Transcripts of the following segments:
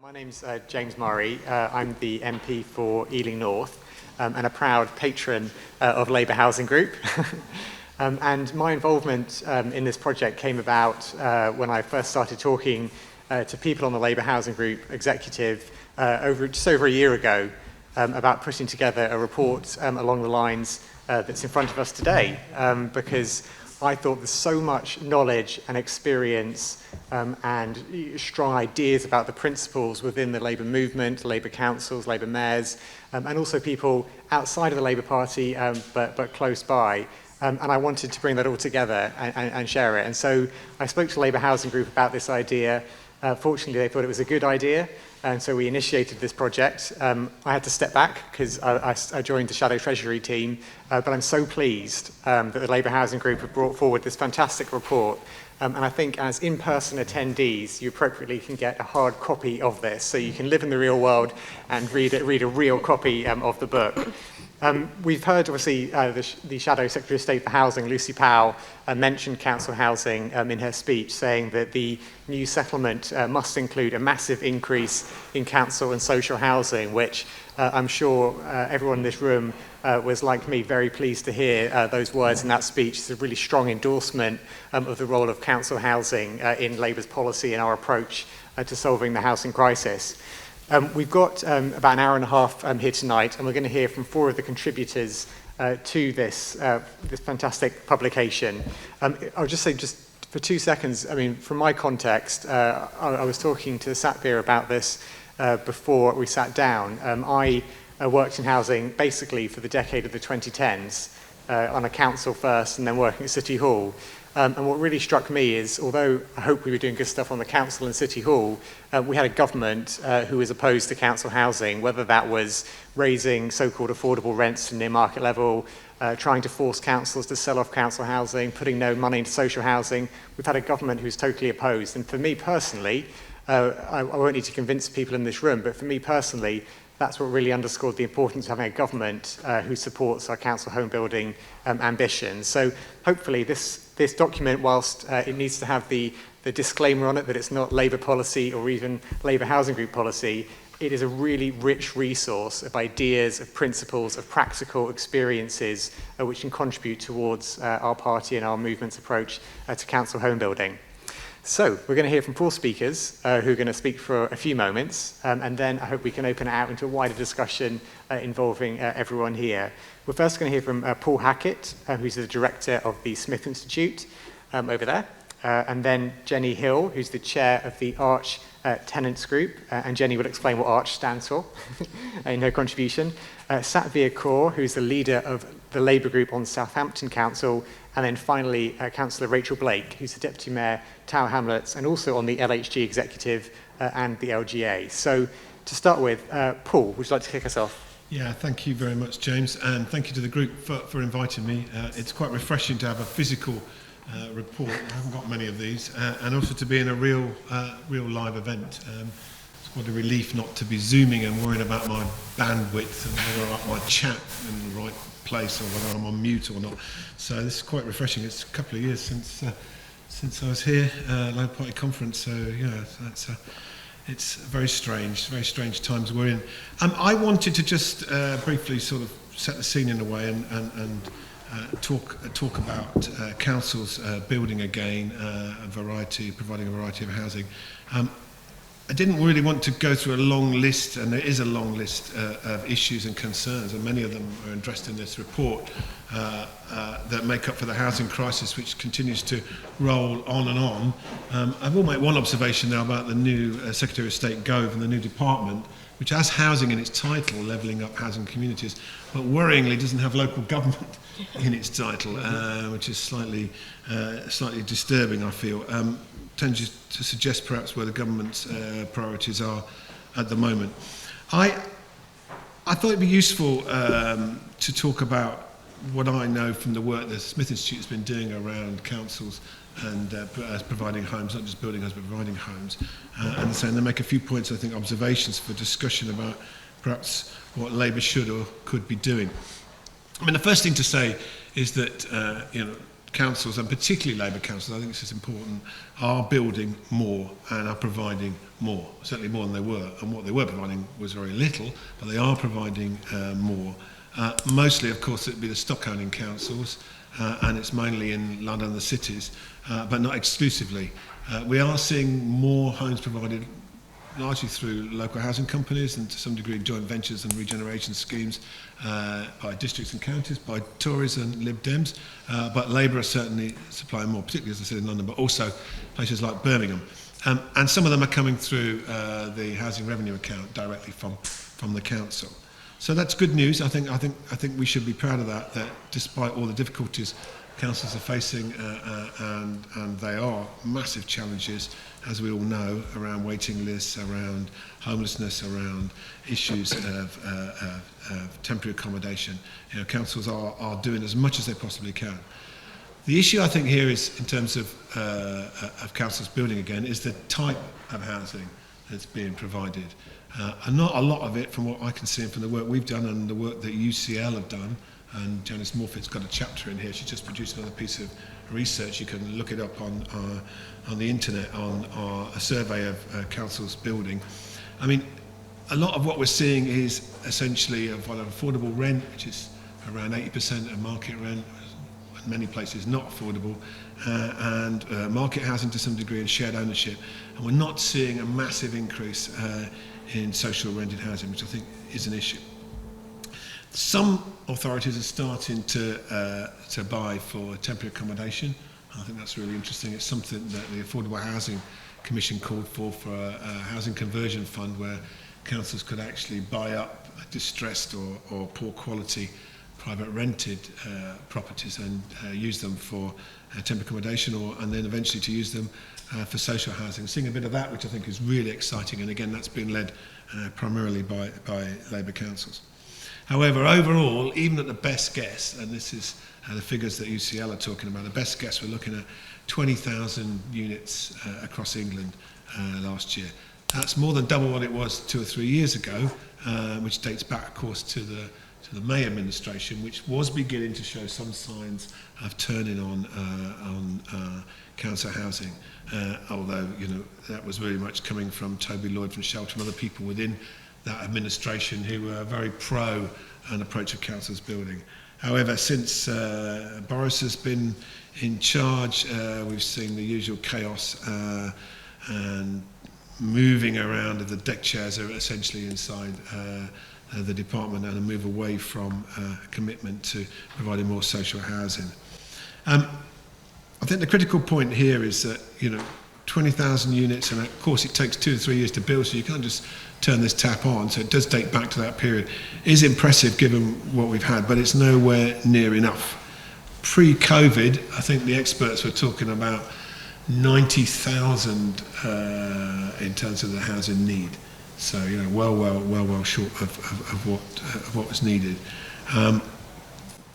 My name's James Murray. I'm the MP for Ealing North and a proud patron of Labour Housing Group. And my involvement in this project came about when I first started talking to people on the Labour Housing Group executive just over a year ago about putting together a report along the lines that's in front of us today, because I thought there's so much knowledge and experience and strong ideas about the principles within the Labour movement, Labour councils, Labour mayors, and also people outside of the Labour Party but close by. And I wanted to bring that all together and share it. And so I spoke to Labour Housing Group about this idea. Fortunately, they thought it was a good idea, and so we initiated this project. I had to step back because I joined the Shadow Treasury team, but I'm so pleased that the Labour Housing Group have brought forward this fantastic report. And I think as in-person attendees, you appropriately can get a hard copy of this, so you can live in the real world and read a real copy of the book. We've heard, obviously, the Shadow Secretary of State for Housing, Lucy Powell, mentioned council housing in her speech, saying that the new settlement must include a massive increase in council and social housing, which I'm sure everyone in this room was, like me, very pleased to hear those words in that speech. It's a really strong endorsement of the role of council housing in Labour's policy and our approach to solving the housing crisis. We've got about an hour and a half here tonight, and we're going to hear from four of the contributors to this fantastic publication. I'll just say, just for 2 seconds, I mean, from my context, I was talking to Satvir about this before we sat down. I worked in housing basically for the decade of the 2010s, on a council first and then working at City Hall. And what really struck me is, although I hope we were doing good stuff on the council and City Hall, we had a government who was opposed to council housing, whether that was raising so-called affordable rents to near market level, trying to force councils to sell off council housing, putting no money into social housing. We've had a government who's totally opposed. And for me personally, I won't need to convince people in this room, but for me personally, that's what really underscored the importance of having a government who supports our council home building ambitions. So hopefully this document, whilst it needs to have the disclaimer on it that it's not Labour policy or even Labour Housing Group policy, it is a really rich resource of ideas, of principles, of practical experiences which can contribute towards our party and our movement's approach to council home building. So we're going to hear from four speakers who are going to speak for a few moments, and then I hope we can open it out into a wider discussion involving everyone here. We're first going to hear from Paul Hackett, who's the director of the Smith Institute over there, and then Jenny Hill, who's the chair of the Arch Tenants Group, and Jenny will explain what Arch stands for in her contribution. Satvir Kaur, who's the leader of the Labour Group on Southampton Council, and then finally Councillor Rachel Blake, who's the Deputy Mayor, Tower Hamlets, and also on the LHG Executive and the LGA. So to start with, Paul, would you like to kick us off? Yeah, thank you very much, James, and thank you to the group for inviting me. It's quite refreshing to have a physical report. I haven't got many of these, and also to be in a real live event. It's quite a relief not to be zooming and worrying about my bandwidth and whether I might chat in the right place or whether I'm on mute or not. So this is quite refreshing. It's a couple of years since I was here, Labour Party conference. So yeah, it's very strange times we're in. I wanted to just briefly sort of set the scene in a way and talk about councils building again, providing a variety of housing. I didn't really want to go through a long list, and there is a long list of issues and concerns, and many of them are addressed in this report that make up for the housing crisis, which continues to roll on and on. I will make one observation now about the new Secretary of State Gove and the new department, which has housing in its title, levelling up housing communities, but worryingly doesn't have local government in its title, which is slightly disturbing, I feel. Tends to suggest perhaps where the government's priorities are at the moment. I thought it'd be useful to talk about what I know from the work the Smith Institute has been doing around councils and providing homes, not just building homes, but providing homes. And then make a few points, I think, observations for discussion about perhaps what Labour should or could be doing. I mean, the first thing to say is that, councils, and particularly Labour councils, I think this is important, are building more and are providing more, certainly more than they were. And what they were providing was very little, but they are providing more. Mostly, of course, it would be the stock-owning councils, and it's mainly in London and the cities, but not exclusively. We are seeing more homes provided largely through local housing companies and to some degree joint ventures and regeneration schemes by districts and counties, by Tories and Lib Dems, but Labour are certainly supplying more, particularly, as I said, in London, but also places like Birmingham. And some of them are coming through the housing revenue account directly from the council. So that's good news. I think we should be proud of that despite all the difficulties councils are facing, and they are massive challenges, as we all know, around waiting lists, around homelessness, around issues of temporary accommodation. You know, councils are doing as much as they possibly can. The issue, I think, here is, in terms of councils building again, is the type of housing that's being provided. And not a lot of it, from what I can see and from the work we've done and the work that UCL have done, and Janice Morfitt's got a chapter in here. She just produced another piece of research. You can look it up on the internet, on a survey of councils building. I mean, a lot of what we're seeing is essentially of an affordable rent, which is around 80% of market rent, in many places not affordable, and market housing to some degree, and shared ownership. And we're not seeing a massive increase in social rented housing, which I think is an issue. Some authorities are starting to buy for temporary accommodation. I think that's really interesting. It's something that the Affordable Housing Commission called for a housing conversion fund where councils could actually buy up distressed or poor quality private rented properties and use them for temporary accommodation, and then eventually to use them for social housing. Seeing a bit of that, which I think is really exciting, and again that's been led primarily by Labour councils. However, overall, even at the best guess, and this is the figures that UCL are talking about, the best guess, we're looking at 20,000 units across England last year. That's more than double what it was 2 or 3 years ago, which dates back, of course, to the May administration, which was beginning to show some signs of turning on council housing, although, you know, that was very much coming from Toby Lloyd from Shelter and other people within that administration who were very pro an approach of councils building. However, since Boris has been in charge, we've seen the usual chaos and moving around of the deck chairs are essentially inside the department, and a move away from commitment to providing more social housing. I think the critical point here is that, you know, 20,000 units, and of course it takes 2 to 3 years to build, so you can't just turn this tap on, so it does date back to that period, is impressive given what we've had, but it's nowhere near enough. Pre-COVID, I think the experts were talking about 90,000 in terms of the housing need. So, you know, well short of what was needed.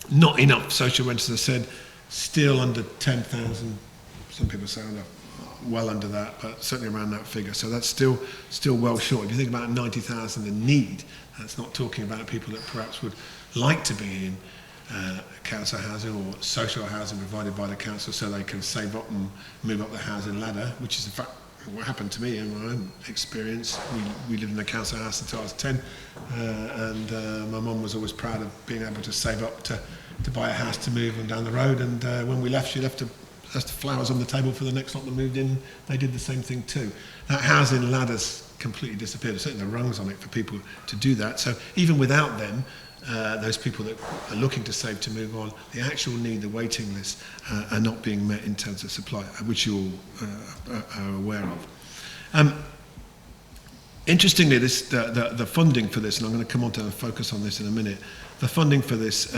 Not enough social rent, as I said, still under 10,000. Some people say well under that, but certainly around that figure. So that's still well short. If you think about 90,000 in need, that's not talking about people that perhaps would like to be in council housing or social housing provided by the council so they can save up and move up the housing ladder, which is in fact what happened to me in my own experience. We lived in a council house until I was 10, and my mum was always proud of being able to save up to buy a house to move them down the road, and when we left, she left the flowers on the table for the next lot that moved in. They did the same thing too. That housing ladder's completely disappeared. There's certainly the rungs on it for people to do that. So even without them, those people that are looking to save to move on, the actual need, the waiting list, are not being met in terms of supply, which you all are aware of. Interestingly, the funding for this, and I'm going to come on to focus on this in a minute, the funding for this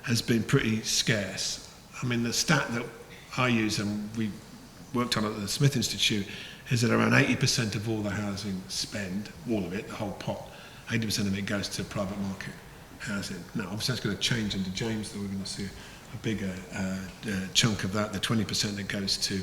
has been pretty scarce. I mean, the stat that I use, and we worked on at the Smith Institute, is that around 80% of all the housing spend, all of it, the whole pot, 80% of it goes to private market housing. Now, obviously that's going to change under James, though we're going to see a bigger chunk of that, the 20% that goes to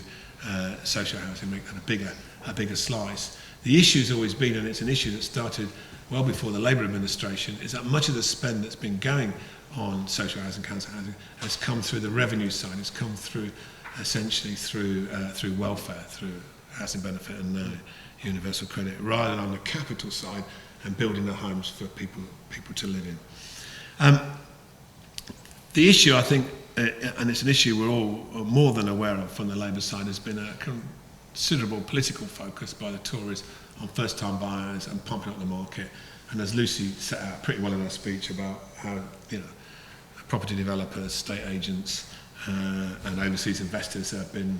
social housing, make that a bigger slice. The issue's always been, and it's an issue that started well before the Labour administration, is that much of the spend that's been going on social housing, council housing, has come through the revenue side. It's come through essentially through welfare, through housing benefit and now universal credit, rather than on the capital side and building the homes for people to live in. The issue, I think, and it's an issue we're all more than aware of from the Labour side, has been a considerable political focus by the Tories on first-time buyers and pumping up the market. And as Lucy set out pretty well in her speech about how, property developers, estate agents, and overseas investors have been,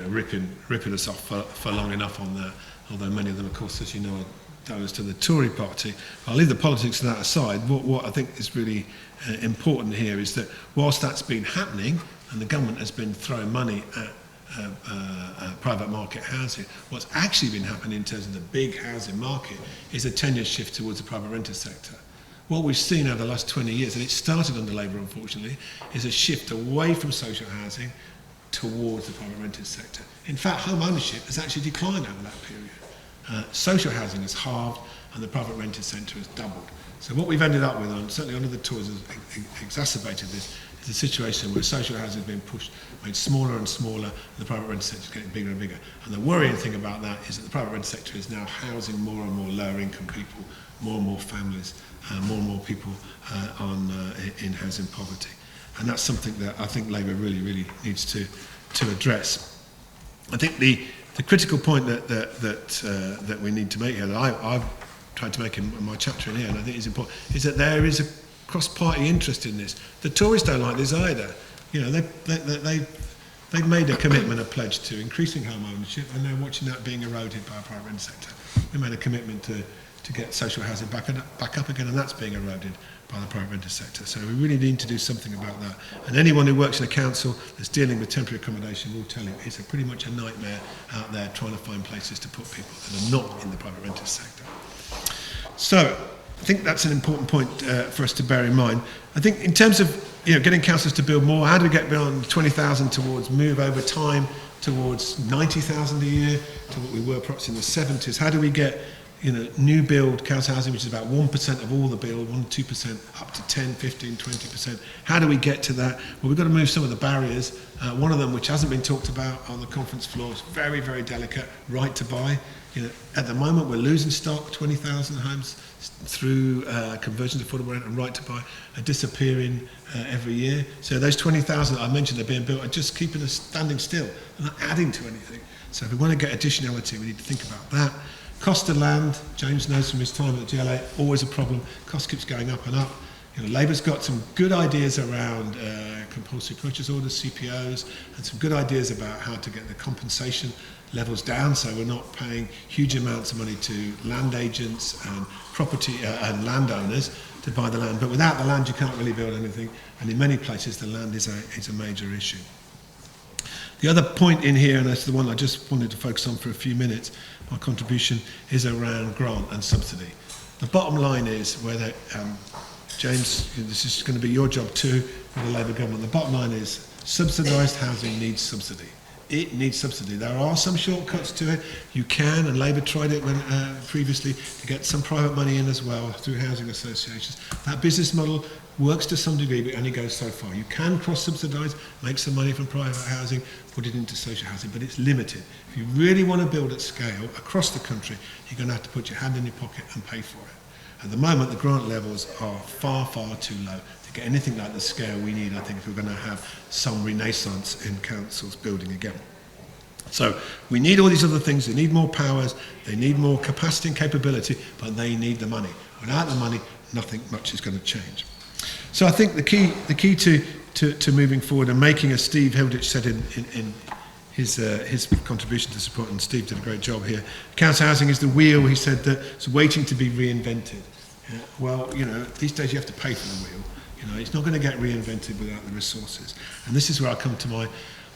ripping us off for long enough on that. Although many of them, of course, as you know, are donors to the Tory party. I'll leave the politics of that aside. What I think is really important here is that whilst that's been happening, and the government has been throwing money at private market housing, what's actually been happening in terms of the big housing market is a 10-year shift towards the private rented sector. What we've seen over the last 20 years, and it started under Labour unfortunately, is a shift away from social housing towards the private rented sector. In fact, home ownership has actually declined over that period. Social housing has halved and the private rented sector has doubled. So what we've ended up with, and certainly under the Tories has exacerbated this, is a situation where social housing has been made smaller and smaller, and the private rented sector is getting bigger and bigger. And the worrying thing about that is that the private rented sector is now housing more and more lower income people, more and more families, more and more people in housing poverty. And that's something that I think Labour really, really needs to address. I think the critical point that we need to make here, that I've tried to make in my chapter in here, and I think is important, is that there is a cross-party interest in this. The Tories don't like this either. They've made a commitment, a pledge to increasing home ownership, and they're watching that being eroded by a private rented sector. We made a commitment to get social housing back up again, and that's being eroded by the private rented sector. So we really need to do something about that. And anyone who works in a council that's dealing with temporary accommodation will tell you it's pretty much a nightmare out there trying to find places to put people that are not in the private rented sector. So I think that's an important point for us to bear in mind. I think in terms of getting councils to build more, how do we get beyond 20,000 towards move over time towards 90,000 a year to what we were perhaps in the 70s? How do we get new build council housing, which is about 1% of all the build, 1-2%, up to 10, 15, 20%. How do we get to that? Well, we've got to move some of the barriers. One of them, which hasn't been talked about on the conference floor, is very, very delicate, right to buy. At the moment, we're losing stock, 20,000 homes through conversion to affordable rent and right to buy are disappearing every year. So those 20,000 that I mentioned are being built are just keeping us standing still. They're not adding to anything. So if we want to get additionality, we need to think about that. Cost of land, James knows from his time at the GLA, always a problem. Cost keeps going up and up. Labour's got some good ideas around compulsory purchase orders, CPOs, and some good ideas about how to get the compensation levels down so we're not paying huge amounts of money to land agents and property and landowners to buy the land. But without the land, you can't really build anything. And in many places, the land is a major issue. The other point in here, and that's the one I just wanted to focus on for a few minutes, my contribution is around grant and subsidy. The bottom line is whether, James, this is going to be your job too for the Labour government. The bottom line is subsidised housing needs subsidy. It needs subsidy. There are some shortcuts to it. You can, and Labour tried it previously to get some private money in as well through housing associations. That business model works to some degree, but only goes so far. You can cross-subsidise, make some money from private housing, put it into social housing, but it's limited. If you really want to build at scale across the country, you're going to have to put your hand in your pocket and pay for it. At the moment, the grant levels are far, far too low to get anything like the scale we need, I think, if we're going to have some renaissance in councils building again. So we need all these other things. They need more powers, they need more capacity and capability, but they need the money. Without the money, nothing much is going to change. So I think the key to moving forward and making, as Steve Hilditch said in his contribution to support, and Steve did a great job here, council housing is the wheel, he said, that's waiting to be reinvented. Well, these days you have to pay for the wheel. It's not going to get reinvented without the resources. And this is where I come to my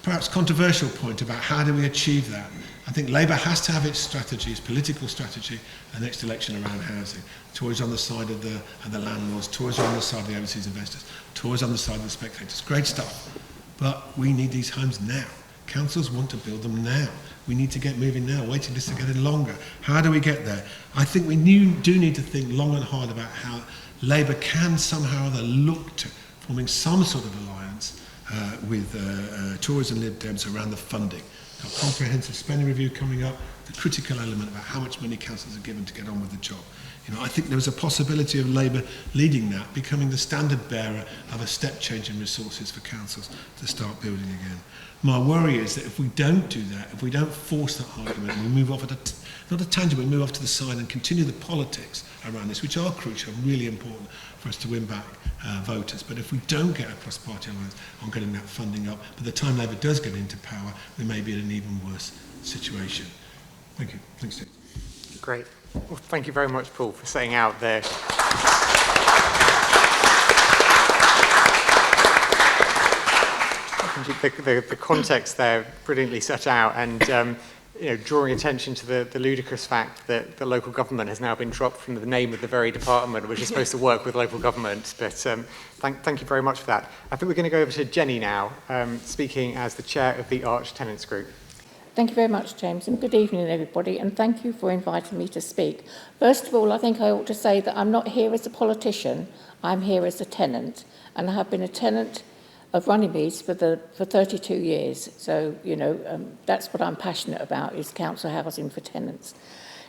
perhaps controversial point about how do we achieve that. I think Labour has to have its strategy, its political strategy, the next election around housing. Tories on the side of the landlords, Tories on the side of the overseas investors, Tories on the side of the spectators. Great stuff. But we need these homes now. Councils want to build them now. We need to get moving now. Waiting lists are getting longer. How do we get there? I think we do need to think long and hard about how Labour can somehow or other look to forming some sort of alliance with Tories and Lib Dems around the funding. Got comprehensive spending review coming up, the critical element about how much money councils are given to get on with the job. You know, I think there was a possibility of Labour leading that, becoming the standard bearer of a step change in resources for councils to start building again. My worry is that if we don't do that, if we don't force that argument, and we move off at not a tangent, but move off to the side and continue the politics around this, which are crucial and really important for us to win back voters. But if we don't get a cross-party alliance on getting that funding up, by the time Labour does get into power, we may be in an even worse situation. Thank you. Thanks, Steve. Great. Well, thank you very much, Paul, for setting out the context there, brilliantly set out, and you know, drawing attention to the ludicrous fact that the local government has now been dropped from the name of the very department which is supposed to work with local government. But thank you very much for that. I think we're going to go over to Jenny now, speaking as the chair of the Arch Tenants Group. Thank you very much, James, and good evening, everybody, and thank you for inviting me to speak. First of all, I think I ought to say that I'm not here as a politician, I'm here as a tenant, and I have been a tenant of Runnymede for 32 years. So, you know, that's what I'm passionate about, is council housing for tenants.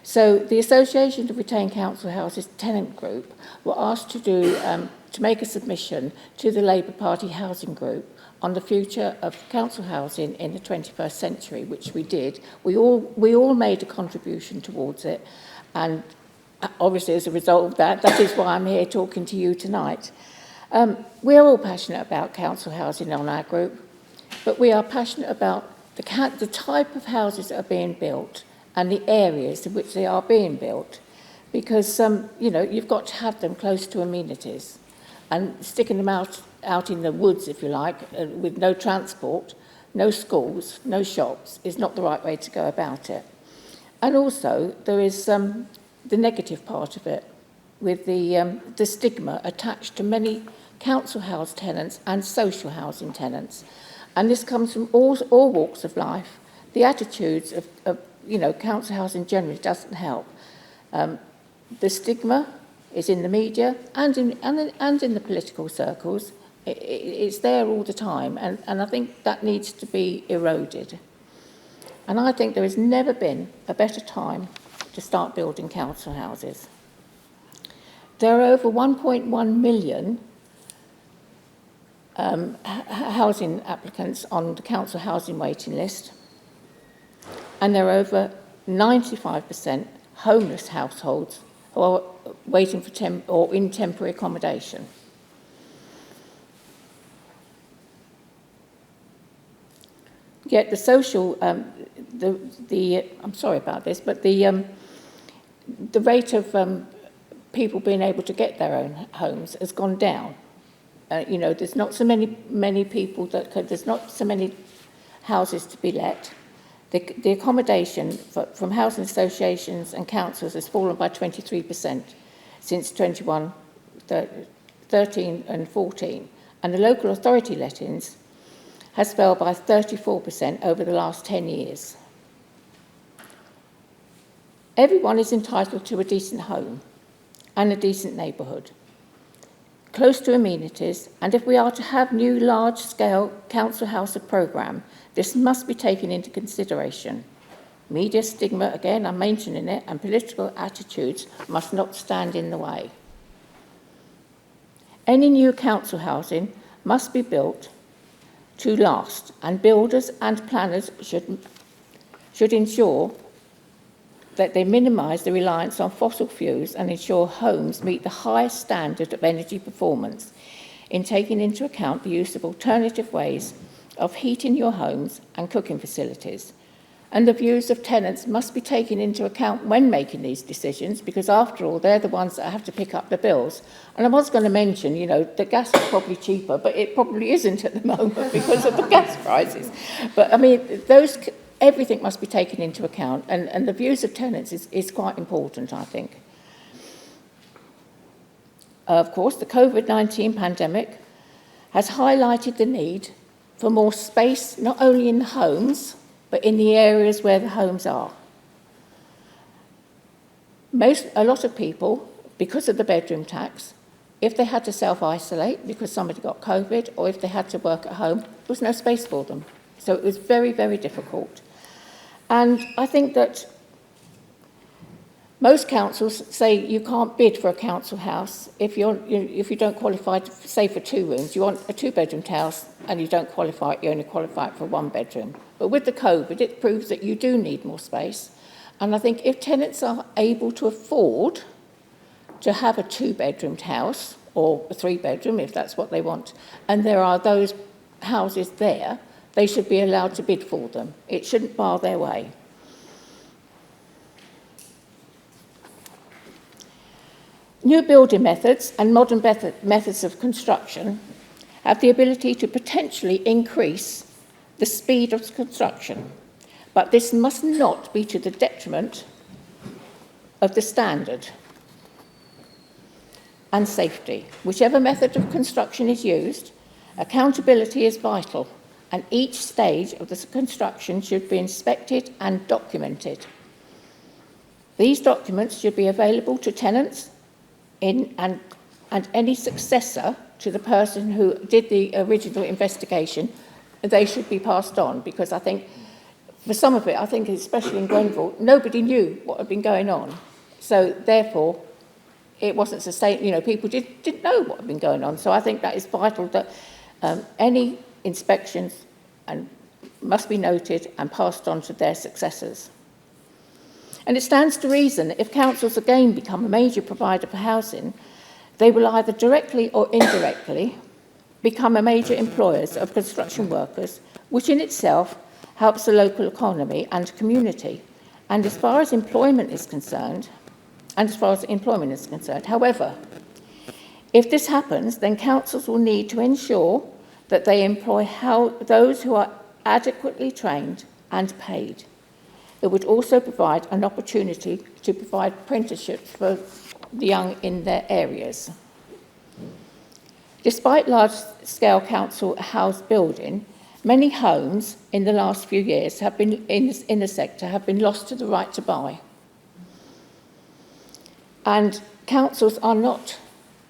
So the Association to Retain Council Houses Tenant Group were asked to make a submission to the Labour Party Housing Group on the future of council housing in the 21st century, which we did. We all made a contribution towards it, and obviously as a result of that, that is why I'm here talking to you tonight. We're all passionate about council housing on our group, but we are passionate about the type of houses that are being built and the areas in which they are being built, because you know, you've got to have them close to amenities, and sticking them out in the woods, if you like, with no transport, no schools, no shops, is not the right way to go about it. And also, there is the negative part of it, with the stigma attached to many council house tenants and social housing tenants. And this comes from all walks of life. The attitudes of you know, council housing generally doesn't help. The stigma is in the media and in the political circles. It's there all the time, and I think that needs to be eroded. And I think there has never been a better time to start building council houses. There are over 1.1 million housing applicants on the council housing waiting list, and there are over 95% homeless households who are waiting for or in temporary accommodation. Yet the social, I'm sorry about this, but the rate of people being able to get their own homes has gone down. You know, there's not so many people there's not so many houses to be let. The accommodation from housing associations and councils has fallen by 23% since 13 and 14, and the local authority lettings has fell by 34% over the last 10 years. Everyone is entitled to a decent home and a decent neighbourhood, close to amenities, and if we are to have new large-scale council house programme, this must be taken into consideration. Media stigma, again, I'm mentioning it, and political attitudes must not stand in the way. Any new council housing must be built to last, and builders and planners should ensure that they minimise the reliance on fossil fuels and ensure homes meet the highest standard of energy performance in taking into account the use of alternative ways of heating your homes and cooking facilities. And the views of tenants must be taken into account when making these decisions, because after all, they're the ones that have to pick up the bills. And I was going to mention, you know, the gas is probably cheaper, but it probably isn't at the moment because of the gas prices. But I mean, everything must be taken into account, and the views of tenants is quite important, I think. Of course, the COVID-19 pandemic has highlighted the need for more space, not only in the homes, but in the areas where the homes are. A lot of people, because of the bedroom tax, if they had to self-isolate because somebody got COVID, or if they had to work at home, there was no space for them. So it was very, very difficult. And I think that most councils say you can't bid for a council house if you don't qualify, say, for 2 rooms. You want a 2-bedroom house and you don't qualify it, you only qualify it for 1 bedroom. But with the COVID, it proves that you do need more space. And I think if tenants are able to afford to have a 2-bedroom house, or a 3-bedroom if that's what they want, and there are those houses there, they should be allowed to bid for them. It shouldn't bar their way. New building methods and modern methods of construction have the ability to potentially increase the speed of construction, but this must not be to the detriment of the standard and safety. Whichever method of construction is used, accountability is vital, and each stage of the construction should be inspected and documented. These documents should be available to tenants and any successor to the person who did the original investigation. They should be passed on, because I think for some of it, I think especially in Grenville, nobody knew what had been going on. So therefore, it wasn't sustained. People didn't know what had been going on. So I think that is vital that any inspections must be noted and passed on to their successors. And it stands to reason that if councils again become a major provider for housing, they will either directly or indirectly become a major employers of construction workers, which in itself helps the local economy and community. And as far as employment is concerned, however, if this happens, then councils will need to ensure that they employ those who are adequately trained and paid. It would also provide an opportunity to provide apprenticeships for the young in their areas. Despite large-scale council house building, many homes in the last few years have been in the sector have been lost to the right to buy. And councils are not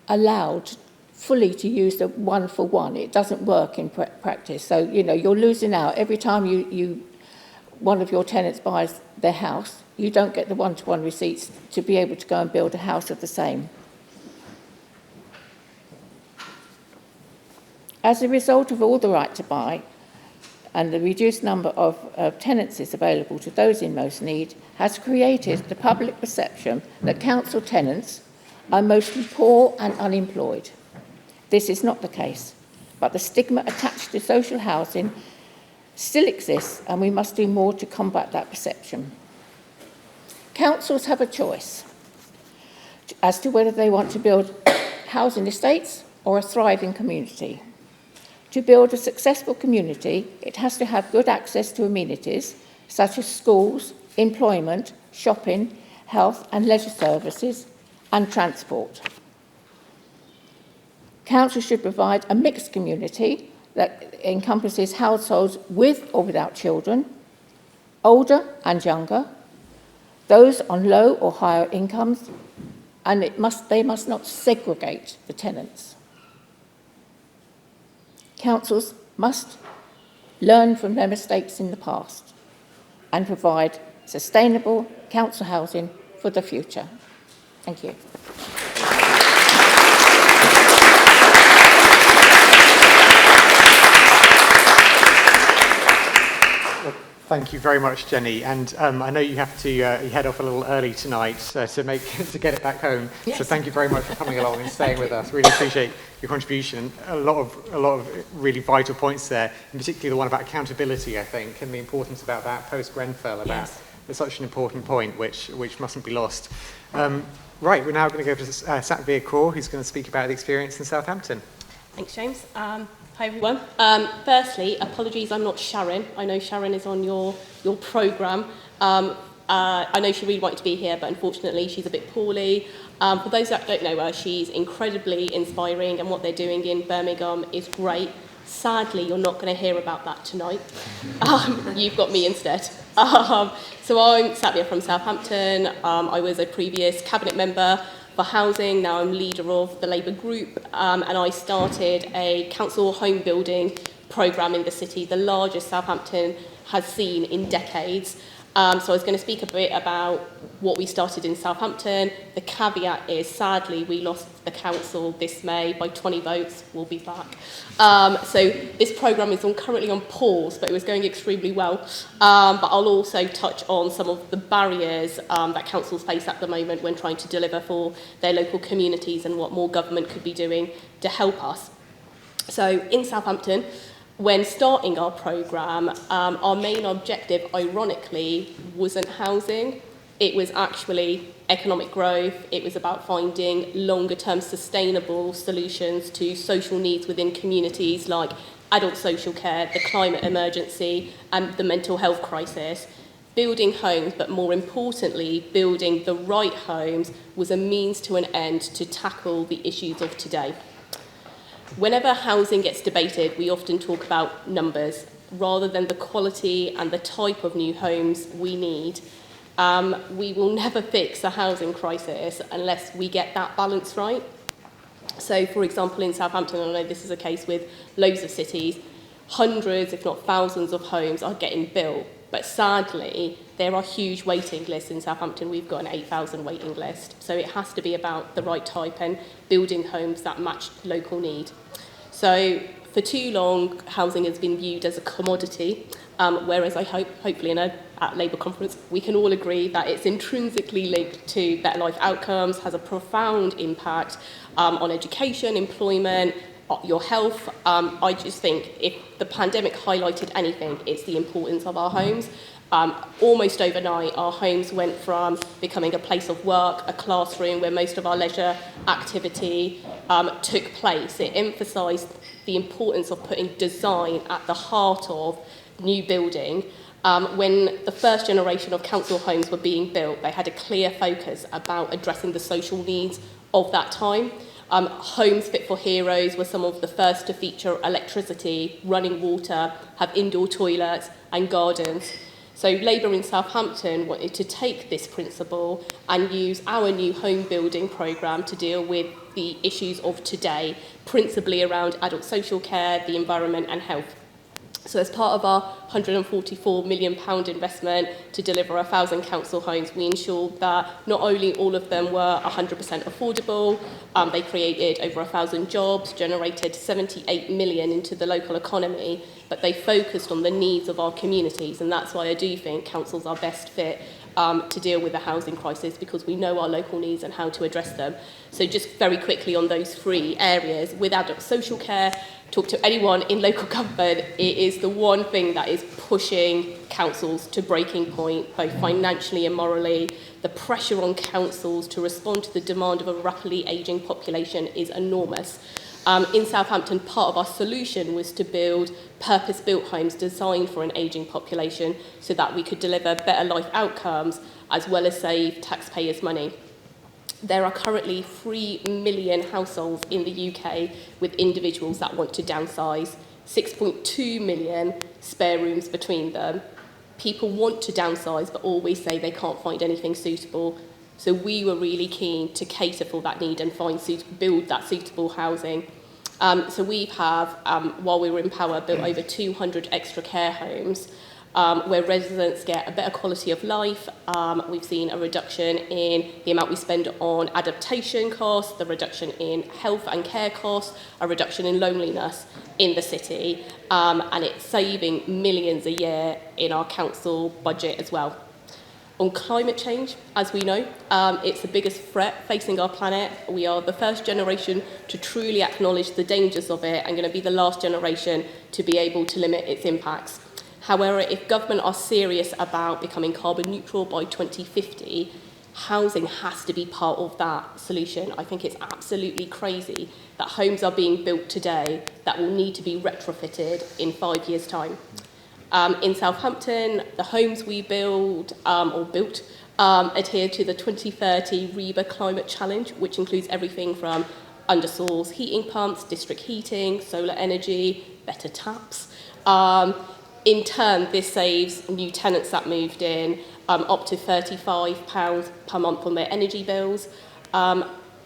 allowed fully to use the 1-for-1. It doesn't work in practice. So, you're losing out. Every time one of your tenants buys their house, you don't get the 1-to-1 receipts to be able to go and build a house of the same. As a result of all the right to buy and the reduced number of tenancies available to those in most need, has created the public perception that council tenants are mostly poor and unemployed. This is not the case, but the stigma attached to social housing still exists, and we must do more to combat that perception. Councils have a choice as to whether they want to build housing estates or a thriving community. To build a successful community, it has to have good access to amenities such as schools, employment, shopping, health and leisure services, and transport. Council should provide a mixed community that encompasses households with or without children, older and younger, those on low or higher incomes, and they must not segregate the tenants. Councils must learn from their mistakes in the past and provide sustainable council housing for the future. Thank you. Thank you very much, Jenny. And I know you have to you head off a little early tonight to get it back home. Yes. So thank you very much for coming along and staying with us. Really appreciate your contribution. A lot of really vital points there, and particularly the one about accountability, I think, and the importance about that post Grenfell about it's such an important point which mustn't be lost. Right, we're now going to go to Satvir Kaur, who's going to speak about the experience in Southampton. Thanks, James. Hi, everyone. Firstly, apologies, I'm not Sharon. I know Sharon is on your programme. I know she really wanted to be here, but unfortunately she's a bit poorly. For those that don't know her, she's incredibly inspiring, and what they're doing in Birmingham is great. Sadly, you're not going to hear about that tonight. You've got me instead. So I'm Satvir from Southampton. I was a previous cabinet member for housing. Now I'm leader of the Labour group, and I started a council home building programme in the city, the largest Southampton has seen in decades. So I was going to speak a bit about what we started in Southampton. The caveat is, sadly, we lost the council this May by 20 votes. We'll be back. So this programme is currently on pause, but it was going extremely well. But I'll also touch on some of the barriers that councils face at the moment when trying to deliver for their local communities and what more government could be doing to help us. So in Southampton, when starting our programme, our main objective, ironically, wasn't housing. It was actually economic growth. It was about finding longer-term sustainable solutions to social needs within communities like adult social care, the climate emergency, and the mental health crisis. Building homes, but more importantly, building the right homes, was a means to an end to tackle the issues of today. Whenever housing gets debated, we often talk about numbers rather than the quality and the type of new homes we need. We will never fix a housing crisis unless we get that balance right. So, for example, in Southampton, I know this is a case with loads of cities, hundreds, if not thousands of homes are getting built. But sadly, there are huge waiting lists in Southampton. We've got an 8,000 waiting list. So it has to be about the right type and building homes that match local need. So for too long, housing has been viewed as a commodity, whereas I hope, hopefully at Labour conference, we can all agree that it's intrinsically linked to better life outcomes, has a profound impact on education, employment, your health. I just think if the pandemic highlighted anything, it's the importance of our homes. Almost overnight, our homes went from becoming a place of work, a classroom where most of our leisure activity took place. It emphasised the importance of putting design at the heart of new building. When the first generation of council homes were being built, they had a clear focus about addressing the social needs of that time. Homes fit for heroes were some of the first to feature electricity, running water, have indoor toilets and gardens. So Labour in Southampton wanted to take this principle and use our new home building programme to deal with the issues of today, principally around adult social care, the environment and health. So as part of our £144 million investment to deliver 1,000 council homes, we ensured that not only all of them were 100% affordable, they created over 1,000 jobs, generated 78 million into the local economy, but they focused on the needs of our communities. And that's why I do think councils are best fit to deal with the housing crisis, because we know our local needs and how to address them. So just very quickly on those three areas, with adult social care, talk to anyone in local government, it is the one thing that is pushing councils to breaking point, both financially and morally. The pressure on councils to respond to the demand of a rapidly ageing population is enormous. In Southampton, part of our solution was to build purpose-built homes designed for an ageing population so that we could deliver better life outcomes as well as save taxpayers' money. There are currently 3 million households in the UK with individuals that want to downsize, 6.2 million spare rooms between them. People want to downsize but always say they can't find anything suitable. So we were really keen to cater for that need and build that suitable housing. So we have, while we were in power, built over 200 extra care homes where residents get a better quality of life. We've seen a reduction in the amount we spend on adaptation costs, the reduction in health and care costs, a reduction in loneliness in the city, and it's saving millions a year in our council budget as well. On climate change, as we know, it's the biggest threat facing our planet. We are the first generation to truly acknowledge the dangers of it and going to be the last generation to be able to limit its impacts. However, if government are serious about becoming carbon neutral by 2050, housing has to be part of that solution. I think it's absolutely crazy that homes are being built today that will need to be retrofitted in 5 years' time. In Southampton, the homes we built adhere to the 2030 REBA Climate Challenge, which includes everything from undersource heating pumps, district heating, solar energy, better taps. In turn, this saves new tenants that moved in up to £35 per month on their energy bills.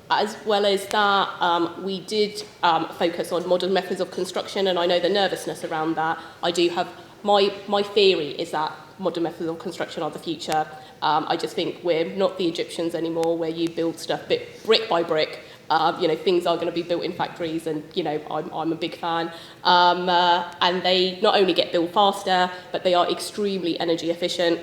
As well as that, we did focus on modern methods of construction, and I know the nervousness around that. I do have, my theory is that modern methods of construction are the future. I just think we're not the Egyptians anymore, where you build stuff brick by brick. Things are going to be built in factories, and I'm a big fan. And they not only get built faster, but they are extremely energy efficient.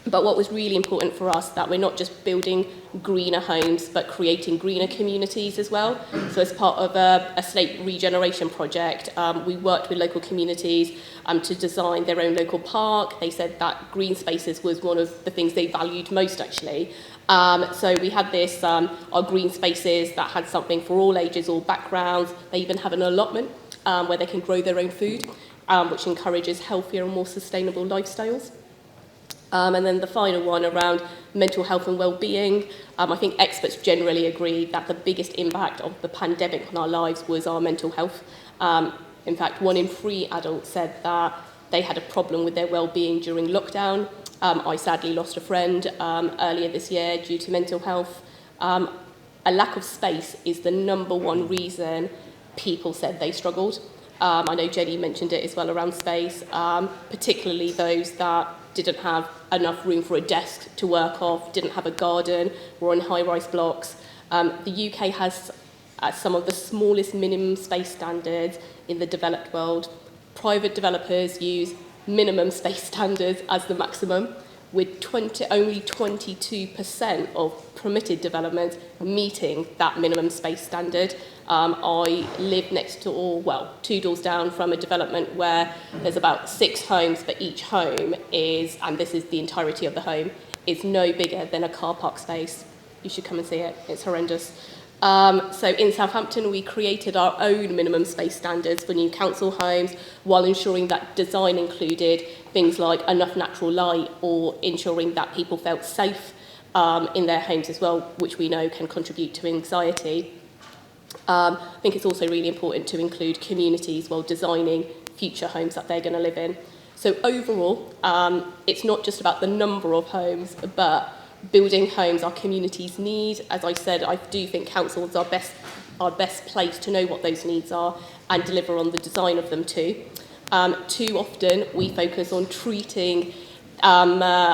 But what was really important for us, that we're not just building greener homes, but creating greener communities as well. So as part of a slate regeneration project, we worked with local communities to design their own local park. They said that green spaces was one of the things they valued most, actually. So we had this, our green spaces that had something for all ages, all backgrounds. They even have an allotment where they can grow their own food, which encourages healthier and more sustainable lifestyles. And then the final one around mental health and well-being. I think experts generally agree that the biggest impact of the pandemic on our lives was our mental health. In fact, 1 in 3 adults said that they had a problem with their well-being during lockdown. I sadly lost a friend earlier this year due to mental health. A lack of space is the #1 reason people said they struggled. I know Jenny mentioned it as well around space, particularly those that didn't have enough room for a desk to work off, didn't have a garden, were on high-rise blocks. The UK has some of the smallest minimum space standards in the developed world. Private developers use minimum space standards as the maximum, with only 22% of permitted developments meeting that minimum space standard. I live next to, 2 doors down from a development where there's about 6 homes, but each home is, and this is the entirety of the home, is no bigger than a car park space. You should come and see it, it's horrendous. So in Southampton, we created our own minimum space standards for new council homes, while ensuring that design included things like enough natural light, or ensuring that people felt safe in their homes as well, which we know can contribute to anxiety. I think it's also really important to include communities while designing future homes that they're going to live in. So overall, it's not just about the number of homes, but building homes our communities need. As I said, I do think councils are best placed to know what those needs are and deliver on the design of them too. Too often, we focus on treating the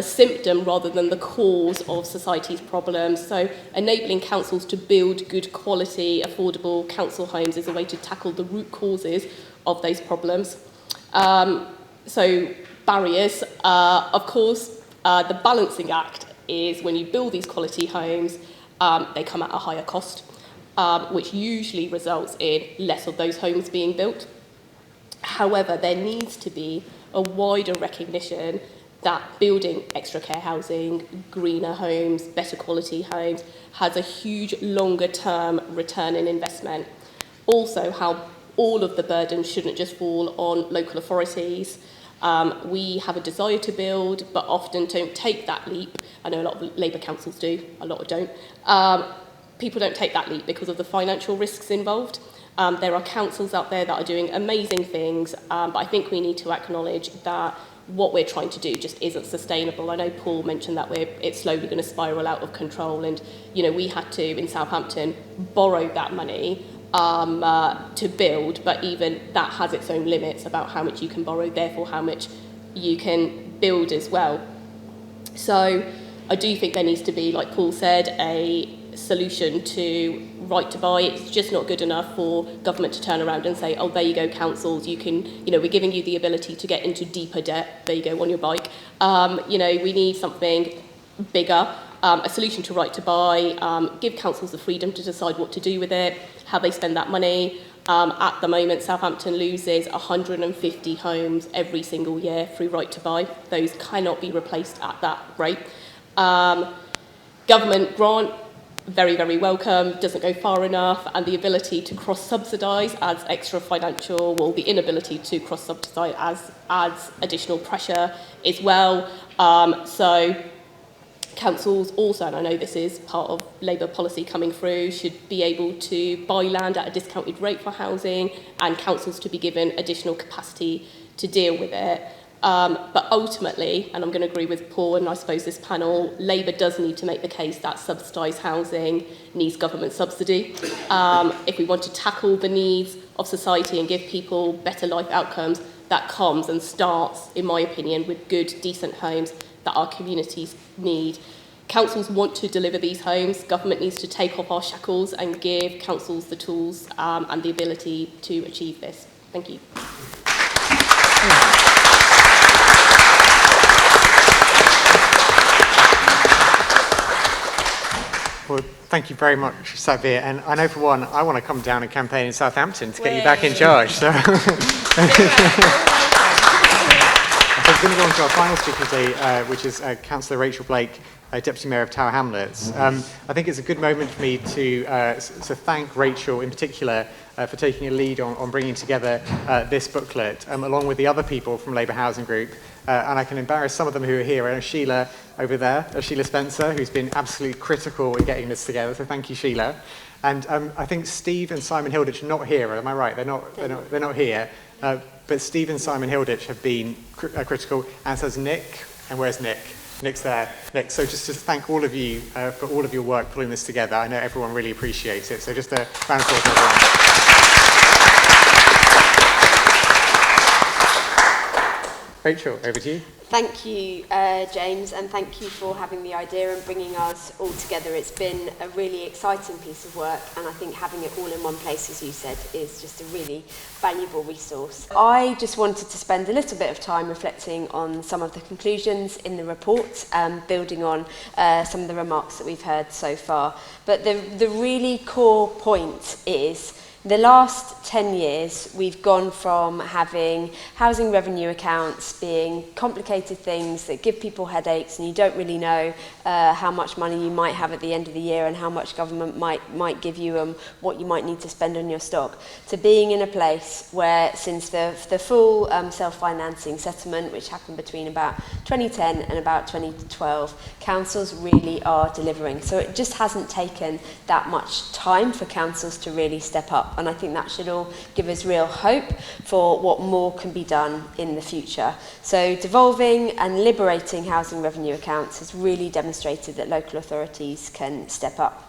symptom rather than the cause of society's problems. So enabling councils to build good quality, affordable council homes is a way to tackle the root causes of those problems. So barriers, of course, the balancing act is when you build these quality homes, they come at a higher cost, which usually results in less of those homes being built. However, there needs to be a wider recognition that building extra care housing, greener homes, better quality homes has a huge longer term return in investment. Also, how all of the burden shouldn't just fall on local authorities. We have a desire to build, but often don't take that leap. I know a lot of Labour councils do, a lot don't. People don't take that leap because of the financial risks involved. There are councils out there that are doing amazing things, but I think we need to acknowledge that what we're trying to do just isn't sustainable. I know Paul mentioned that it's slowly going to spiral out of control, and we had to, in Southampton, borrow that money to build, but even that has its own limits about how much you can borrow, therefore how much you can build as well. So I do think there needs to be, like Paul said, a solution to right to buy. It's just not good enough for government to turn around and say, oh, there you go, councils, you can, we're giving you the ability to get into deeper debt, there you go, on your bike. We need something bigger, a solution to right to buy, give councils the freedom to decide what to do with it, how they spend that money. At the moment, Southampton loses 150 homes every single year through right to buy. Those cannot be replaced at that rate. Government grant, very, very welcome, doesn't go far enough, and the ability to cross-subsidise adds extra financial, well, the inability to cross-subsidise adds additional pressure as well. So councils also, and I know this is part of Labour policy coming through, should be able to buy land at a discounted rate for housing, and councils to be given additional capacity to deal with it. But ultimately, and I'm going to agree with Paul and I suppose this panel, Labour does need to make the case that subsidised housing needs government subsidy. If we want to tackle the needs of society and give people better life outcomes, that comes and starts, in my opinion, with good, decent homes that our communities need. Councils want to deliver these homes. Government needs to take off our shackles and give councils the tools and the ability to achieve this. Thank you. Well, thank you very much, Savir. And I know for one, I want to come down and campaign in Southampton to get you back in charge. So I'm going to go on to our final speaker today, which is Councillor Rachel Blake, Deputy Mayor of Tower Hamlets. I think it's a good moment for me to thank Rachel in particular for taking a lead on bringing together this booklet, along with the other people from Labour Housing Group. And I can embarrass some of them who are here. And Sheila over there, Sheila Spencer, who's been absolutely critical in getting this together. So thank you, Sheila. And I think Steve and Simon Hilditch are not here. Am I right? They're not here. But Steve and Simon Hilditch have been critical, as has Nick. And where's Nick? Nick's there. Nick, so just to thank all of you for all of your work pulling this together. I know everyone really appreciates it. So just a round of applause for everyone. Rachel, over to you. Thank you, James, and thank you for having the idea and bringing us all together. It's been a really exciting piece of work, and I think having it all in one place, as you said, is just a really valuable resource. I just wanted to spend a little bit of time reflecting on some of the conclusions in the report, building on some of the remarks that we've heard so far. But the really core point is the last 10 years, we've gone from having housing revenue accounts being complicated things that give people headaches and you don't really know how much money you might have at the end of the year and how much government might give you and what you might need to spend on your stock, to being in a place where since the full self-financing settlement, which happened between about 2010 and about 2012, councils really are delivering. So it just hasn't taken that much time for councils to really step up. And I think that should all give us real hope for what more can be done in the future. So devolving and liberating housing revenue accounts has really demonstrated that local authorities can step up.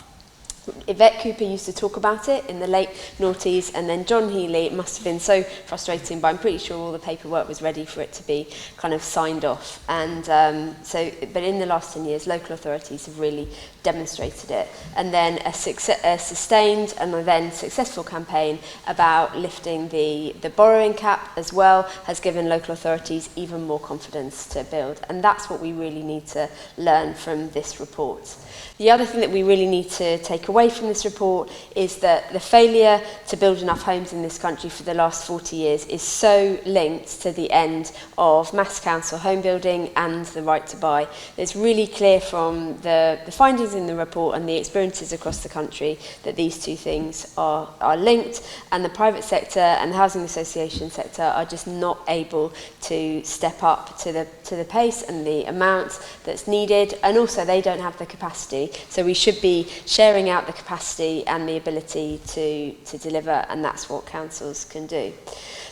Yvette Cooper used to talk about it in the late noughties, and then John Healey, it must have been so frustrating, but I'm pretty sure all the paperwork was ready for it to be kind of signed off. And but in the last 10 years, local authorities have really demonstrated it. And then a sustained and then successful campaign about lifting the borrowing cap as well has given local authorities even more confidence to build. And that's what we really need to learn from this report. The other thing that we really need to take away from this report is that the failure to build enough homes in this country for the last 40 years is so linked to the end of mass council home building and the right to buy. It's really clear from the findings in the report and the experiences across the country that these two things are linked, and the private sector and the housing association sector are just not able to step up to the pace and the amount that's needed, and also they don't have the capacity. So we should be sharing out the capacity and the ability to deliver, and that's what councils can do.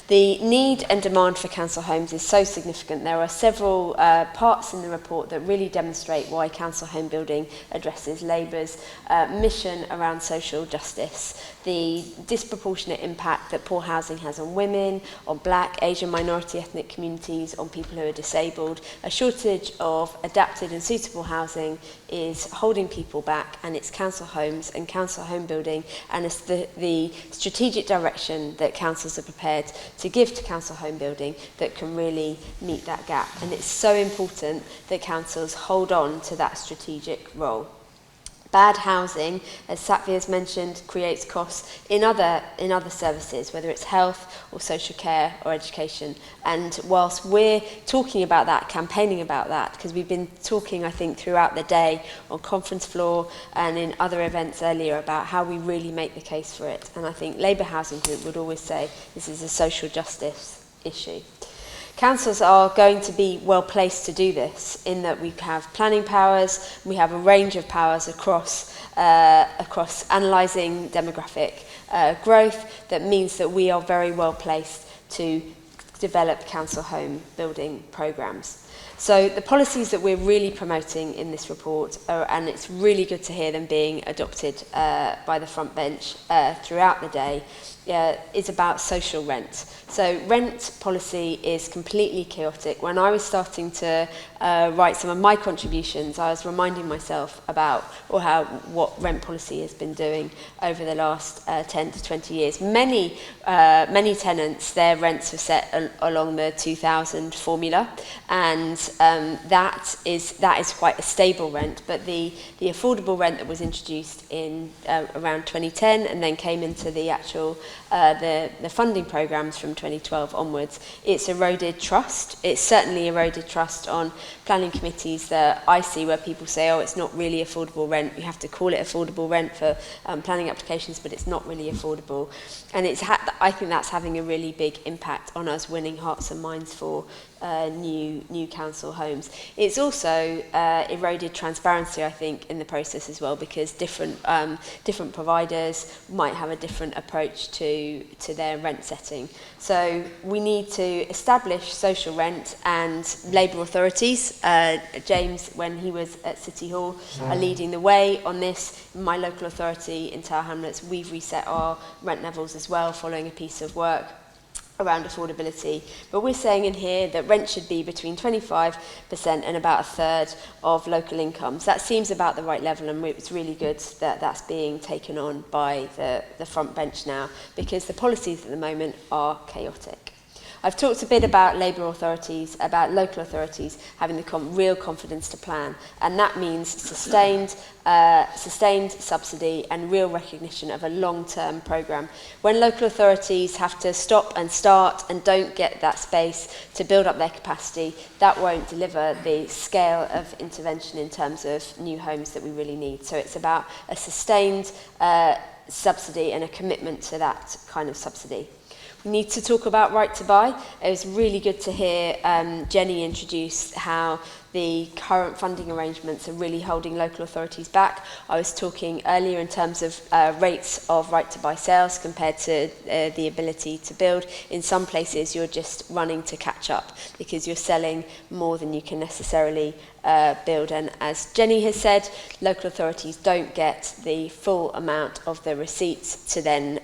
The need and demand for council homes is so significant. There are several parts in the report that really demonstrate why council home building addresses Labour's mission around social justice. The disproportionate impact that poor housing has on women, on black, Asian, minority ethnic communities, on people who are disabled. A shortage of adapted and suitable housing is holding people back, and it's council homes and council home building, and it's the strategic direction that councils are prepared to give to council home building that can really meet that gap. And it's so important that councils hold on to that strategic role. Bad housing, as Satvir has mentioned, creates costs in other services, whether it's health or social care or education. And whilst we're talking about that, campaigning about that, because we've been talking, I think, throughout the day on conference floor and in other events earlier about how we really make the case for it. And I think Labour Housing Group would always say this is a social justice issue. Councils are going to be well placed to do this in that we have planning powers, we have a range of powers across analysing demographic growth that means that we are very well placed to develop council home building programmes. So the policies that we're really promoting in this report, and it's really good to hear them being adopted by the front bench throughout the day, is about social rent. So rent policy is completely chaotic. When I was starting to write some of my contributions, I was reminding myself about what rent policy has been doing over the last 10 to 20 years. Many tenants, their rents are set along the 2000 formula, and that is quite a stable rent. But the affordable rent that was introduced in around 2010 and then came into the actual the funding programs from 2012 onwards, it's eroded trust. It's certainly eroded trust on planning committees that I see where people say, oh, it's not really affordable rent. You have to call it affordable rent for planning applications, but it's not really affordable. And I think that's having a really big impact on us winning hearts and minds for new council homes. It's also eroded transparency, I think, in the process as well, because different providers might have a different approach to their rent setting. So we need to establish social rent, and Labour authorities, James, when he was at City Hall, are leading the way on this. My local authority in Tower Hamlets, we've reset our rent levels as well, following a piece of work around affordability. But we're saying in here that rent should be between 25% and about a third of local incomes. That seems about the right level, and it's really good that that's being taken on by the front bench now, because the policies at the moment are chaotic. I've talked a bit about Labour authorities, about local authorities having the real confidence to plan, and that means sustained subsidy and real recognition of a long-term programme. When local authorities have to stop and start and don't get that space to build up their capacity, that won't deliver the scale of intervention in terms of new homes that we really need. So it's about a sustained subsidy and a commitment to that kind of subsidy. We need to talk about right to buy. It was really good to hear Jenny introduce how the current funding arrangements are really holding local authorities back. I was talking earlier in terms of rates of right to buy sales compared to the ability to build. In some places you're just running to catch up because you're selling more than you can necessarily build, and as Jenny has said, local authorities don't get the full amount of the receipts to then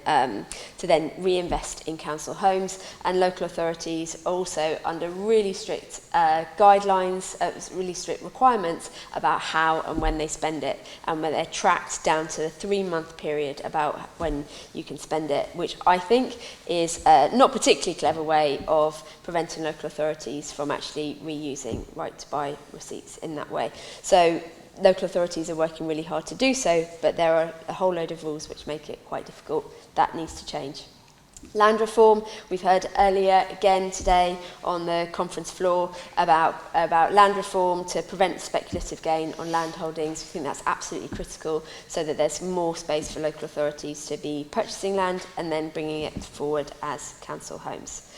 reinvest in council homes, and local authorities are also under really strict guidelines, really strict requirements about how and when they spend it, and when they're tracked down to the 3-month period about when you can spend it, which I think is not a particularly clever way of preventing local authorities from actually reusing right to buy receipts in that way. So local authorities are working really hard to do so, but there are a whole load of rules which make it quite difficult. That needs to change. Land reform, we've heard earlier again today on the conference floor about land reform to prevent speculative gain on land holdings. We think that's absolutely critical so that there's more space for local authorities to be purchasing land and then bringing it forward as council homes.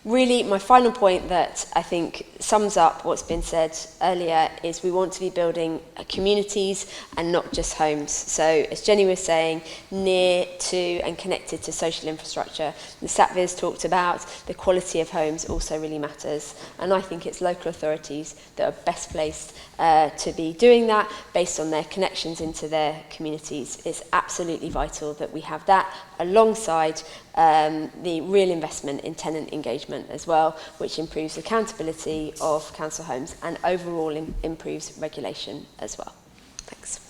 Really, my final point that I think sums up what's been said earlier is we want to be building communities and not just homes. So, as Jenny was saying, near to and connected to social infrastructure. The SATVIS talked about the quality of homes also really matters. And I think it's local authorities that are best placed to be doing that based on their connections into their communities. It's absolutely vital that we have that alongside the real investment in tenant engagement as well, which improves accountability of council homes and overall improves regulation as well. Thanks.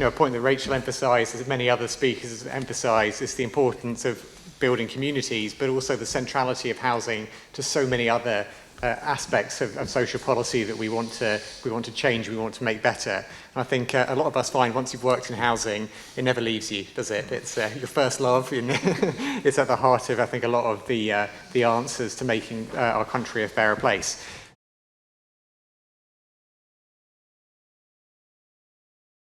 A point that Rachel emphasised, as many other speakers have emphasised, is the importance of building communities, but also the centrality of housing to so many other aspects of social policy that we want to change, we want to make better. And I think a lot of us find once you've worked in housing, it never leaves you, does it? It's your first love. It's at the heart of, I think, a lot of the answers to making our country a fairer place.